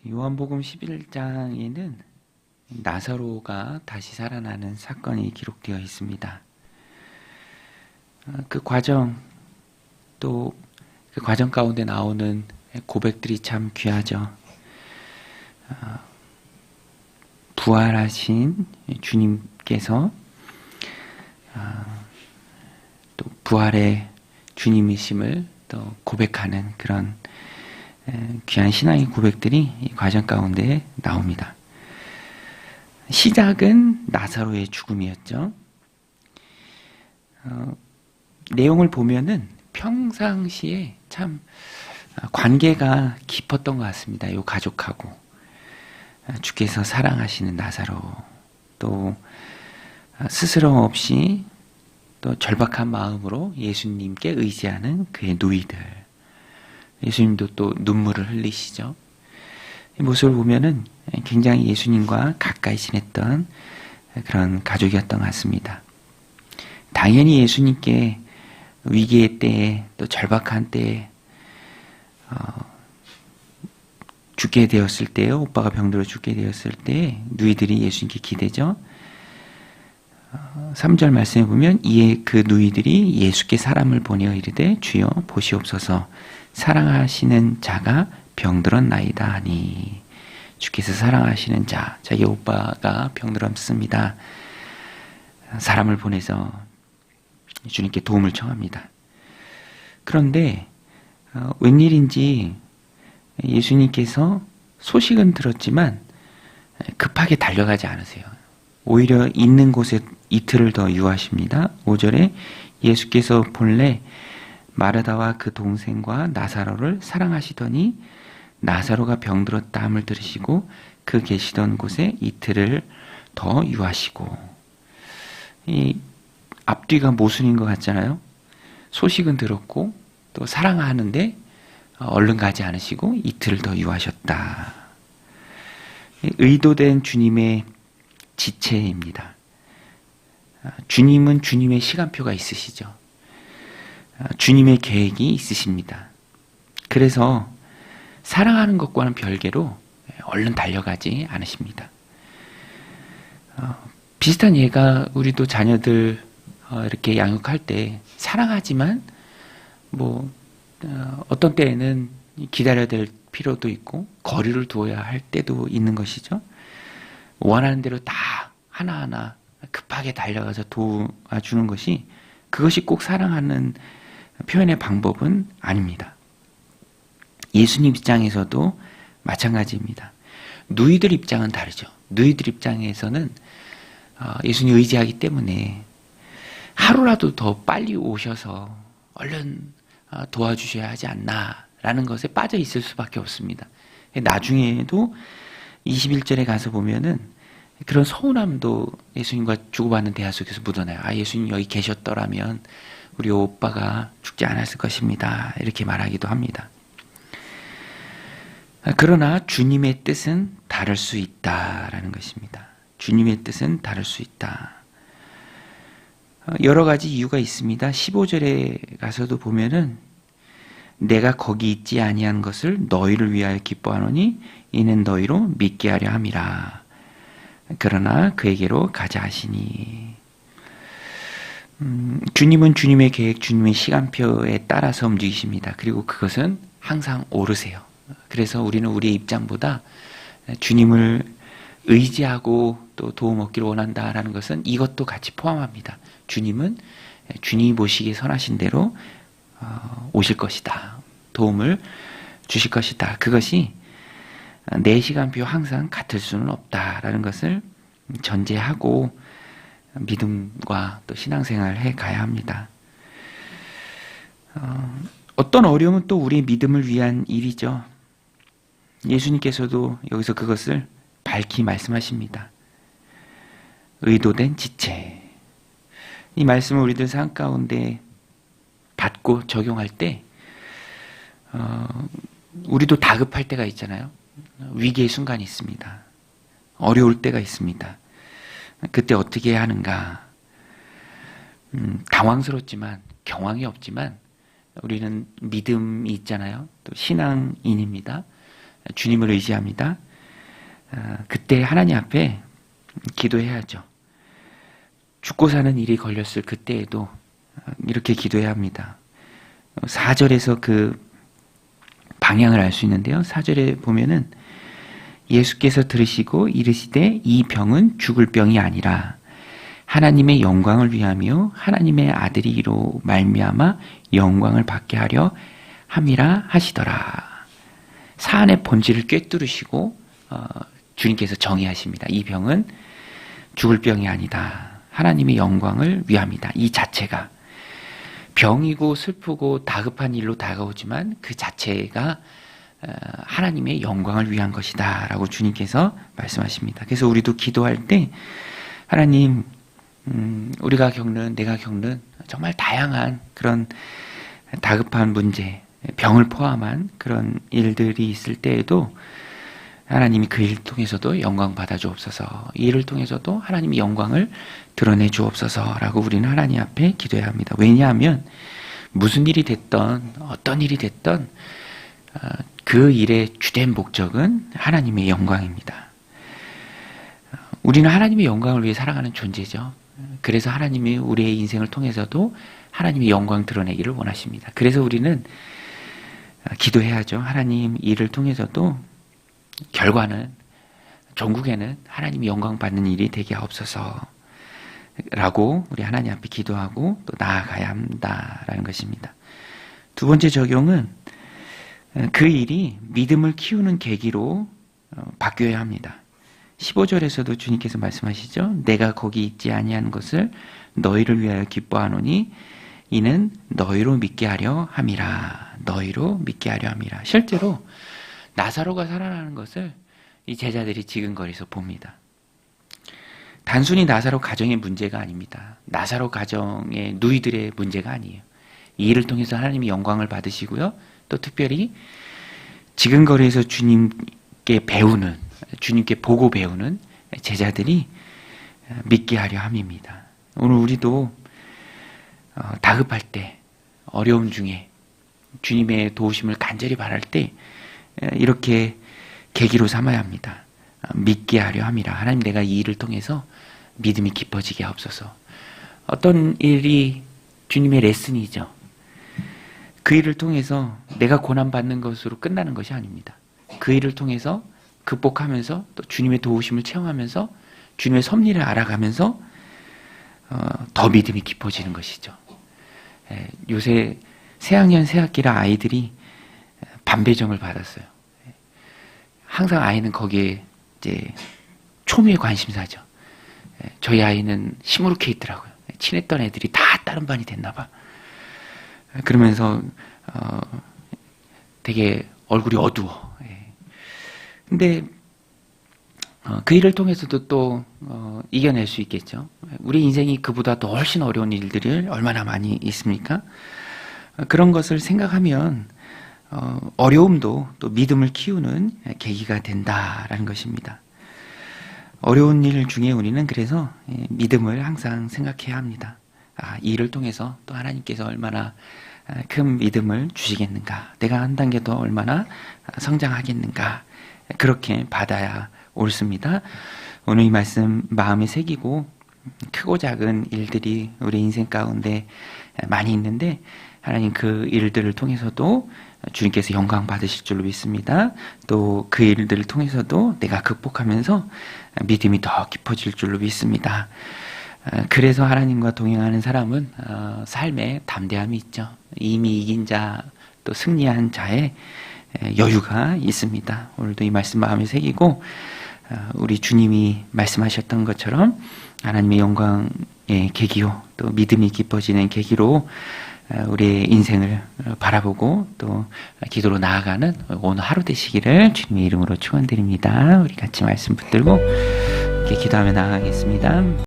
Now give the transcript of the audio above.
요한복음 11장에는 나사로가 다시 살아나는 사건이 기록되어 있습니다. 그 과정, 또 그 과정 가운데 나오는 고백들이 참 귀하죠. 부활하신 주님께서 또 부활의 주님이심을 또 고백하는 그런 귀한 신앙의 고백들이 이 과정 가운데 나옵니다. 시작은 나사로의 죽음이었죠. 내용을 보면은 평상시에 참 관계가 깊었던 것 같습니다. 이 가족하고 주께서 사랑하시는 나사로, 또 스스럼 없이 또 절박한 마음으로 예수님께 의지하는 그의 누이들, 예수님도 또 눈물을 흘리시죠. 이 모습을 보면은 굉장히 예수님과 가까이 지냈던 그런 가족이었던 것 같습니다. 당연히 예수님께 위기의 때에, 또 절박한 때에 죽게 되었을 때에, 오빠가 병들어 죽게 되었을 때에 누이들이 예수님께 기대죠. 3절 말씀에 보면 이에 그 누이들이 예수께 사람을 보내어 이르되 주여 보시옵소서 사랑하시는 자가 병들었나이다 하니, 주께서 사랑하시는 자, 자기 오빠가 병들었습니다. 사람을 보내서 주님께 도움을 청합니다. 그런데 웬일인지 예수님께서 소식은 들었지만 급하게 달려가지 않으세요. 오히려 있는 곳에 이틀을 더 유하십니다. 5절에 예수께서 본래 마르다와 그 동생과 나사로를 사랑하시더니 나사로가 병들었다 함을 들으시고 그 계시던 곳에 이틀을 더 유하시고, 이 앞뒤가 모순인 것 같잖아요. 소식은 들었고 또 사랑하는데 얼른 가지 않으시고 이틀을 더 유하셨다. 의도된 주님의 지체입니다. 주님은 주님의 시간표가 있으시죠. 주님의 계획이 있으십니다. 그래서 사랑하는 것과는 별개로 얼른 달려가지 않으십니다. 비슷한 예가 우리도 자녀들 이렇게 양육할 때 사랑하지만 어떤 때에는 기다려야 될 필요도 있고 거리를 두어야 할 때도 있는 것이죠. 원하는 대로 다 하나하나 급하게 달려가서 도와주는 것이, 그것이 꼭 사랑하는 표현의 방법은 아닙니다. 예수님 입장에서도 마찬가지입니다. 누이들 입장은 다르죠. 누이들 입장에서는 예수님 의지하기 때문에 하루라도 더 빨리 오셔서 얼른 도와주셔야 하지 않나라는 것에 빠져 있을 수밖에 없습니다. 나중에도 21절에 가서 보면은 그런 서운함도 예수님과 주고받는 대화 속에서 묻어나요. 예수님 여기 계셨더라면 우리 오빠가 죽지 않았을 것입니다. 이렇게 말하기도 합니다. 그러나 주님의 뜻은 다를 수 있다라는 것입니다. 주님의 뜻은 다를 수 있다. 여러 가지 이유가 있습니다. 15절에 가서도 보면은 내가 거기 있지 아니한 것을 너희를 위하여 기뻐하노니 이는 너희로 믿게 하려 함이라. 그러나 그에게로 가자 하시니, 주님은 주님의 계획, 주님의 시간표에 따라서 움직이십니다. 그리고 그것은 항상 옳으세요. 그래서 우리는 우리의 입장보다 주님을 의지하고 또 도움 얻기를 원한다라는 것은 이것도 같이 포함합니다. 주님은 주님이 보시기에 선하신 대로 오실 것이다. 도움을 주실 것이다. 그것이 내 시간표 항상 같을 수는 없다라는 것을 전제하고 믿음과 또 신앙생활을 해가야 합니다. 어떤 어려움은 또 우리의 믿음을 위한 일이죠. 예수님께서도 여기서 그것을 밝히 말씀하십니다. 의도된 지체. 이 말씀을 우리들 삶 가운데 받고 적용할 때 우리도 다급할 때가 있잖아요. 위기의 순간이 있습니다. 어려울 때가 있습니다. 그때 어떻게 해야 하는가. 당황스럽지만, 경황이 없지만 우리는 믿음이 있잖아요. 또 신앙인입니다. 주님을 의지합니다. 그때 하나님 앞에 기도해야죠. 죽고 사는 일이 걸렸을 그때에도 이렇게 기도해야 합니다. 4절에서 그 방향을 알 수 있는데요. 4절에 보면은 예수께서 들으시고 이르시되 이 병은 죽을 병이 아니라 하나님의 영광을 위하며 하나님의 아들이 이로 말미암아 영광을 받게 하려 함이라 하시더라. 사안의 본질을 꿰뚫으시고 주님께서 정의하십니다. 이 병은 죽을 병이 아니다. 하나님의 영광을 위함이다. 이 자체가 병이고 슬프고 다급한 일로 다가오지만 그 자체가 하나님의 영광을 위한 것이다 라고 주님께서 말씀하십니다. 그래서 우리도 기도할 때 하나님, 우리가 겪는, 내가 겪는 정말 다양한 그런 다급한 문제, 병을 포함한 그런 일들이 있을 때에도 하나님이 그 일을 통해서도 영광 받아 주옵소서, 이 일을 통해서도 하나님이 영광을 드러내 주옵소서라고 우리는 하나님 앞에 기도해야 합니다. 왜냐하면 무슨 일이 됐던 어떤 일이 됐던 그 일의 주된 목적은 하나님의 영광입니다. 우리는 하나님의 영광을 위해 살아가는 존재죠. 그래서 하나님이 우리의 인생을 통해서도 하나님의 영광 드러내기를 원하십니다. 그래서 우리는 기도해야죠. 하나님, 이 일을 통해서도 결과는, 종국에는 하나님이 영광 받는 일이 되게 하옵소서 라고 우리 하나님 앞에 기도하고 또 나아가야 한다라는 것입니다. 두 번째 적용은 그 일이 믿음을 키우는 계기로 바뀌어야 합니다. 15절에서도 주님께서 말씀하시죠. 내가 거기 있지 아니한 것을 너희를 위하여 기뻐하노니 이는 너희로 믿게 하려 함이라. 너희로 믿게 하려 함이라. 실제로 나사로가 살아나는 것을 이 제자들이 지근거리서 봅니다. 단순히 나사로 가정의 문제가 아닙니다. 나사로 가정의 누이들의 문제가 아니에요. 이 일을 통해서 하나님이 영광을 받으시고요. 또 특별히 지근거리에서 주님께 배우는, 주님께 보고 배우는 제자들이 믿게 하려 함입니다. 오늘 우리도 다급할 때, 어려움 중에 주님의 도우심을 간절히 바랄 때 이렇게 계기로 삼아야 합니다. 믿게 하려 함이라. 하나님, 내가 이 일을 통해서 믿음이 깊어지게 하옵소서. 어떤 일이 주님의 레슨이죠. 그 일을 통해서 내가 고난받는 것으로 끝나는 것이 아닙니다. 그 일을 통해서 극복하면서 또 주님의 도우심을 체험하면서 주님의 섭리를 알아가면서 더 믿음이 깊어지는 것이죠. 요새 새학년 새학기라 아이들이 반배정을 받았어요. 항상 아이는 거기에 이제 초미의 관심사죠. 저희 아이는 시무룩해 있더라고요. 친했던 애들이 다 다른 반이 됐나 봐. 그러면서 되게 얼굴이 어두워. 근데 그 일을 통해서도 또 이겨낼 수 있겠죠. 우리 인생이 그보다 더 훨씬 어려운 일들이 얼마나 많이 있습니까? 그런 것을 생각하면 어려움도 또 믿음을 키우는 계기가 된다라는 것입니다. 어려운 일 중에 우리는 그래서 믿음을 항상 생각해야 합니다. 이 일을 통해서 또 하나님께서 얼마나 큰 믿음을 주시겠는가, 내가 한 단계 더 얼마나 성장하겠는가, 그렇게 받아야 옳습니다. 오늘 이 말씀 마음에 새기고 크고 작은 일들이 우리 인생 가운데 많이 있는데 하나님 그 일들을 통해서도 주님께서 영광 받으실 줄로 믿습니다. 또 그 일들을 통해서도 내가 극복하면서 믿음이 더 깊어질 줄로 믿습니다. 그래서 하나님과 동행하는 사람은 삶에 담대함이 있죠. 이미 이긴 자, 또 승리한 자의 여유가 있습니다. 오늘도 이 말씀 마음에 새기고 우리 주님이 말씀하셨던 것처럼 하나님의 영광의 계기요, 또 믿음이 깊어지는 계기로 우리의 인생을 바라보고 또 기도로 나아가는 오늘 하루 되시기를 주님의 이름으로 축원드립니다. 우리 같이 말씀 붙들고 이렇게 기도하며 나아가겠습니다.